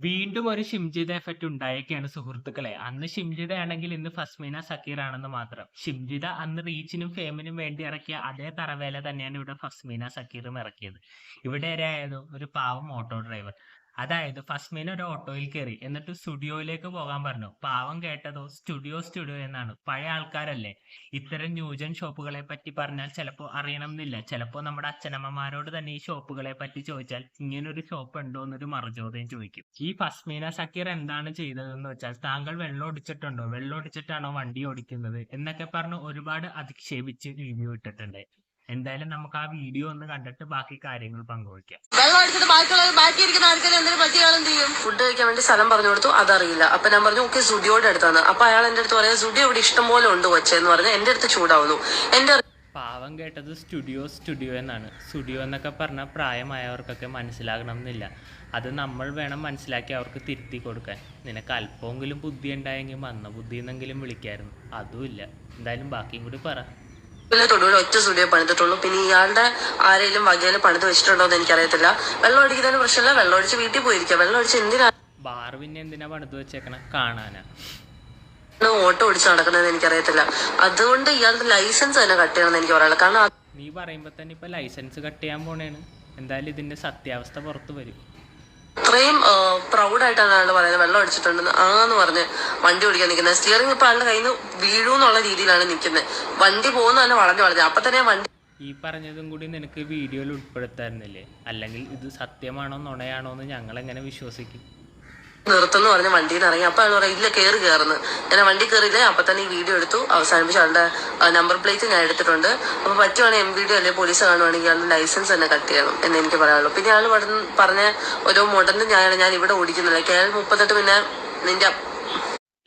വീണ്ടും ഒരു ഷിംജിത എഫക്റ്റ് ഉണ്ടായേക്കാണ് സുഹൃത്തുക്കളെ. അന്ന് ഷിംജിത ആണെങ്കിൽ ഇന്ന് ഫസ്മീന സക്കീർ ആണെന്ന് മാത്രം. ഷിംജിത അന്ന് റീച്ചിനും ഫേമിനും വേണ്ടി ഇറക്കിയ അതേ തറവേല തന്നെയാണ് ഇവിടെ ഫസ്മീന സക്കീറും ഇറക്കിയത്. ഇവിടെ ആരായത് ഒരു പാവം ഓട്ടോ ഡ്രൈവർ. അതായത് ഫസ്മീന ഒരു ഓട്ടോയിൽ കയറി, എന്നിട്ട് സ്റ്റുഡിയോയിലേക്ക് പോകാൻ പറഞ്ഞു. പാവം കേട്ടതോ സ്റ്റുഡിയോ സ്റ്റുഡിയോ എന്നാണ്. പഴയ ആൾക്കാരല്ലേ, ഇത്തരം ന്യൂജൻ ഷോപ്പുകളെ പറ്റി പറഞ്ഞാൽ ചിലപ്പോൾ അറിയണം എന്നില്ല. ചിലപ്പോൾ നമ്മുടെ അച്ഛനമ്മമാരോട് തന്നെ ഈ ഷോപ്പുകളെ പറ്റി ചോദിച്ചാൽ ഇങ്ങനൊരു ഷോപ്പ് ഉണ്ടോ എന്നൊരു മറുചോദ്യം ചോദിക്കും. ഈ ഫസ്മീന സക്കീർ എന്താണ് ചെയ്തതെന്ന് വെച്ചാൽ, താങ്കൾ വെള്ളം ഒടിച്ചിട്ടുണ്ടോ, വെള്ളം ഒടിച്ചിട്ടാണോ വണ്ടി ഓടിക്കുന്നത് എന്നൊക്കെ പറഞ്ഞ് ഒരുപാട് അധിക്ഷേപിച്ച് റിവ്യൂ ഇട്ടിട്ടുണ്ട്. എന്തായാലും നമുക്ക് ആ വീഡിയോ ഒന്ന് കണ്ടിട്ട് ബാക്കി കാര്യങ്ങൾ പങ്കുവയ്ക്കാം. വെള്ളം അടിച്ചിട്ട് ബാക്കി ഇരിക്കുന്ന ആൾക്കാർ എന്തിനു പറ്റിയാലും ചെയ്യും. ഫുഡ് കഴിക്കാൻ വേണ്ടി സ്ഥലം പറഞ്ഞു കൊടുത്തു, അതറിയില്ല. അപ്പൊ ഞാൻ പറഞ്ഞു ഓക്കെ സുഡിയോയുടെ അടുത്താണ്. അപ്പൊ അയാൾ എന്റെ അടുത്ത് പറയാം സുഡിയോ ഇവിടെ ഇഷ്ടം പോലെ ഉണ്ട് കൊച്ചെന്ന് പറഞ്ഞ് എന്റെ അടുത്ത് ചൂടാവുന്നു. എന്റെ പാവം കേട്ടത് സ്റ്റുഡിയോ എന്നാണ്. സ്റ്റുഡിയോ എന്നൊക്കെ പറഞ്ഞാൽ പ്രായമായവർക്കൊക്കെ മനസ്സിലാകണം എന്നില്ല. അത് നമ്മൾ വേണം മനസ്സിലാക്കി അവർക്ക് തിരുത്തി കൊടുക്കാൻ. നിനക്ക് അല്പമെങ്കിലും ബുദ്ധി ഉണ്ടായെങ്കിൽ മന്ദബുദ്ധി എന്നെങ്കിലും വിളിക്കായിരുന്നു. അതുമില്ല. എന്തായാലും ബാക്കിയും കൂടി പറ. തൊടുപുഴ ഒറ്റ സ്റ്റുഡിയോ പണിതിട്ടുള്ളൂ. പിന്നെ ഇയാളുടെ ആരെങ്കിലും വകയിൽ പണിത് വെച്ചിട്ടുണ്ടോ എന്ന് എനിക്കറിയത്തില്ല. വെള്ളം അടിക്കുന്നതിന് പ്രശ്നമില്ല, വെള്ളം അടിച്ച് വീട്ടിൽ പോയിരിക്കാം. വെള്ളം അടിച്ച് എന്തിനാ ബാർ പിന്നെ എന്തിനാ പണിത് വെച്ചേക്കണ, കാണാനാ? ഓട്ടോ ഓടിച്ച് നടക്കുന്നത് എനിക്കറിയത്തില്ല. അതുകൊണ്ട് ഇയാളുടെ ലൈസൻസ് തന്നെ കട്ട് ചെയ്യണമെന്ന് എനിക്ക് പറയാനുള്ളത്. കാരണം നീ പറയുമ്പോ തന്നെ ഇപ്പൊ ലൈസൻസ് കട്ട് ചെയ്യാൻ പോണേണ്. എന്തായാലും ഇതിന്റെ സത്യാവസ്ഥ പുറത്തു വരും. അത്രയും പ്രൗഡായിട്ടാണ് ആള് പറയുന്നത് വെള്ളം അടിച്ചിട്ടുണ്ടെന്ന് ആന്ന് പറഞ്ഞ് വണ്ടി ഓടിക്കാൻ നിൽക്കുന്നത്. സ്റ്റിയറിംഗ് ഇപ്പൊ ആളുടെ കയ്യിൽ നിന്ന് വീഴൂന്നുള്ള രീതിയിലാണ് നിൽക്കുന്നത്. വണ്ടി പോകുന്ന തന്നെ വളഞ്ഞു അപ്പൊ തന്നെ വണ്ടി ഈ പറഞ്ഞതും കൂടി നിനക്ക് വീഡിയോയിൽ ഉൾപ്പെടുത്തായിരുന്നില്ലേ? അല്ലെങ്കിൽ ഇത് സത്യമാണോ നുണയാണോ എന്ന് ഞങ്ങൾ എങ്ങനെ വിശ്വസിക്കും? നിർത്തുന്നു പറഞ്ഞ് വണ്ടിയിൽ നിന്ന് ഇറങ്ങി. അപ്പൊ അയാൾ പറയാം ഇല്ല കയറുന്നു. ഞാൻ വണ്ടി കയറിയില്ലേ. അപ്പൊ തന്നെ ഈ വീഡിയോ എടുത്തു അവസാനിപ്പിച്ചു. ആളുടെ നമ്പർ പ്ലേറ്റ് ഞാൻ എടുത്തിട്ടുണ്ട്. അപ്പൊ പറ്റുവാണെങ്കിൽ MVD അല്ലെ പോലീസ് കാണുവാണെങ്കിൽ ആളുടെ ലൈസൻസ് തന്നെ കട്ട് ചെയ്യണം എന്ന് എനിക്ക് പറയാനുള്ളൂ. പിന്നെ ആൾ പറഞ്ഞ ഓരോ മോഡലിന് ഞാൻ ഇവിടെ ഓടിക്കുന്നില്ല. KL 38 പിന്നെ നിന്റെ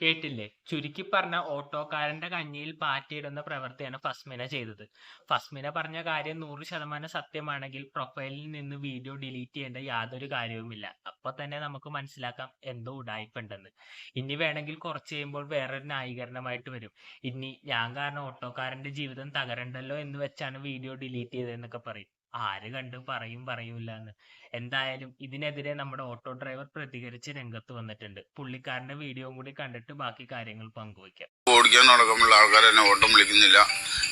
കേട്ടില്ലേ? ചുരുക്കി പറഞ്ഞ ഓട്ടോക്കാരന്റെ കഞ്ഞിയിൽ പാറ്റിയിടുന്ന പ്രവൃത്തിയാണ് ഫസ്മിന ചെയ്തത്. ഫസ്മിന പറഞ്ഞ കാര്യം 100% സത്യമാണെങ്കിൽ പ്രൊഫൈലിൽ നിന്ന് വീഡിയോ ഡിലീറ്റ് ചെയ്യേണ്ട യാതൊരു കാര്യവുമില്ല. അപ്പൊ തന്നെ നമുക്ക് മനസ്സിലാക്കാം എന്തോ ഉടായിപ്പുണ്ടെന്ന്. ഇനി വേണമെങ്കിൽ കുറച്ച് കഴിയുമ്പോൾ വേറൊരു ന്യായീകരണമായിട്ട് വരും. ഇനി ഞാൻ കാരണം ഓട്ടോക്കാരന്റെ ജീവിതം തകരണ്ടല്ലോ എന്ന് വെച്ചാണ് വീഡിയോ ഡിലീറ്റ് ചെയ്തതെന്നൊക്കെ പറയും. ആര് കണ്ട് പറയൂല എന്ന്. എന്തായാലും ഇതിനെതിരെ നമ്മുടെ ഓട്ടോ ഡ്രൈവർ പ്രതികരിച്ച് രംഗത്ത് വന്നിട്ടുണ്ട്. പുള്ളിക്കാരന്റെ വീഡിയോ കൂടി കണ്ടിട്ട് ബാക്കി കാര്യങ്ങൾ പങ്കുവയ്ക്കാം. ഓടിക്കാൻ നടക്കുമ്പോൾ ആൾക്കാർ എന്നെ ഓട്ടം വിളിക്കുന്നില്ല,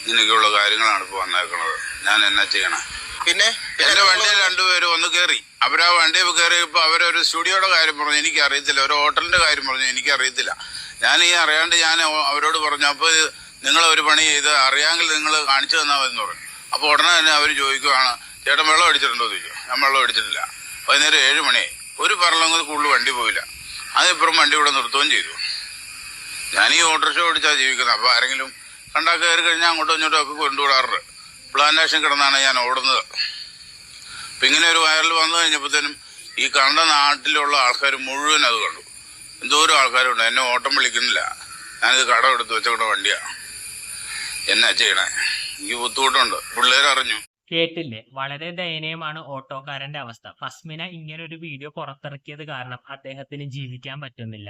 ഇങ്ങനെയൊക്കെയുള്ള കാര്യങ്ങളാണ് ഇപ്പൊ വന്നേക്കുന്നത്. ഞാൻ എന്നാ ചെയ്യണേ? പിന്നെ എന്റെ വണ്ടിയിൽ രണ്ടുപേരും ഒന്ന് കയറി. അവരാ വണ്ടിയിൽ കയറിയപ്പോ അവരൊരു സ്റ്റുഡിയോയുടെ കാര്യം പറഞ്ഞു, എനിക്കറിയത്തില്ല. ഒരു ഹോട്ടലിന്റെ കാര്യം പറഞ്ഞു, എനിക്കറിയത്തില്ല. ഞാൻ അറിയാണ്ട് ഞാൻ അവരോട് പറഞ്ഞു, അപ്പൊ നിങ്ങൾ ഒരു പണി ചെയ്ത് അറിയാമെങ്കിൽ നിങ്ങൾ കാണിച്ചു തന്നാൽ മതി എന്ന് പറഞ്ഞു. അപ്പോൾ ഉടനെ തന്നെ അവർ ചോദിക്കുവാണ് ചേട്ടൻ വെള്ളം അടിച്ചിട്ടുണ്ടോ എന്ന് ചോദിച്ചു. ഞാൻ വെള്ളം അടിച്ചിട്ടില്ല. വൈകുന്നേരം 7 മണിയായി. ഒരു പറളങ്ങൾ കൂടുതൽ വണ്ടി പോയില്ല. അതിപ്പുറം വണ്ടി ഇവിടെ നിർത്തുകയും ചെയ്തു. ഞാൻ ഈ ഓട്ടോറിക്ഷ ഓടിച്ചാണ് ജീവിക്കുന്നത്. അപ്പോൾ ആരെങ്കിലും കണ്ടാൽ കയറി കഴിഞ്ഞാൽ അങ്ങോട്ടും ഇങ്ങോട്ടും ഒക്കെ കൊണ്ടുവിടാറുണ്ട്. പ്ലാന്റേഷൻ കിടന്നാണ് ഞാൻ ഓടുന്നത്. അപ്പം ഇങ്ങനെ ഒരു വയറിൽ വന്നു കഴിഞ്ഞപ്പോഴത്തേനും ഈ കണ്ട നാട്ടിലുള്ള ആൾക്കാർ മുഴുവൻ അത് കണ്ടു. എന്തോരം ആൾക്കാരുണ്ട്. എന്നെ ഓട്ടം വിളിക്കുന്നില്ല. ഞാനിത് കടം എടുത്ത് വെച്ചോണ്ട വണ്ടിയാണ്. എന്നാ ചെയ്യണേ? എനിക്ക് ബുദ്ധിമുട്ടുണ്ട്. പിള്ളേരറിഞ്ഞു. കേട്ടില്ലേ? വളരെ ദയനീയമാണ് ഓട്ടോക്കാരന്റെ അവസ്ഥ. ഫസ്മിന ഇങ്ങനെ ഒരു വീഡിയോ പുറത്തിറക്കിയത് കാരണം അദ്ദേഹത്തിന് ജീവിക്കാൻ പറ്റുന്നില്ല.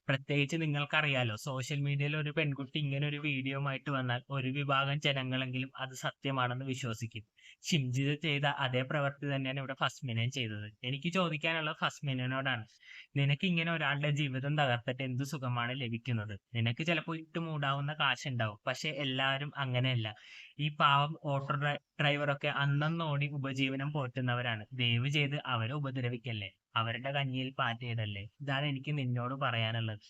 പ്രത്യേകിച്ച് നിങ്ങൾക്കറിയാലോ, സോഷ്യൽ മീഡിയയിൽ ഒരു പെൺകുട്ടി ഇങ്ങനെ ഒരു വീഡിയോ ആയിട്ട് വന്നാൽ ഒരു വിഭാഗം ജനങ്ങളെങ്കിലും അത് സത്യമാണെന്ന് വിശ്വസിക്കും. ഷിംജിത ചെയ്ത അതേ പ്രവൃത്തി തന്നെയാണ് ഇവിടെ ഫസ്മിനയും ചെയ്തത്. എനിക്ക് ചോദിക്കാനുള്ളത് ഫസ്മിനോടാണ്. നിനക്ക് ഇങ്ങനെ ഒരാളുടെ ജീവിതം തകർത്തിട്ട് എന്ത് സുഖമാണ് ലഭിക്കുന്നത്? നിനക്ക് ചിലപ്പോൾ ഇട്ടുമൂടാവുന്ന കാശുണ്ടാവും, പക്ഷെ എല്ലാവരും അങ്ങനെയല്ല. ഈ പാവം ഓട്ടോ ഡ്രൈവറൊക്കെ അന്നന്നോടി ഉപജീവനം പോറ്റുന്നവരാണ്. ദയവ് ചെയ്ത് അവരെ ഉപദ്രവിക്കല്ലേ. അവരുടെ കഞ്ഞിയിൽ പാറ്റിയിടല്ലേ. ഇതാണ് എനിക്ക് നിന്നോട് പറയാനുള്ളത്.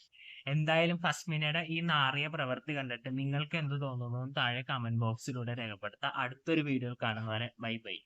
എന്തായാലും ഫസ്മിനയുടെ ഈ നാറിയ പ്രവൃത്തി കണ്ടിട്ട് നിങ്ങൾക്ക് എന്ത് തോന്നുന്നു താഴെ കമന്റ് ബോക്സിലൂടെ രേഖപ്പെടുത്താം. അടുത്തൊരു വീഡിയോ കാണുന്നവരെ ബൈ ബൈ.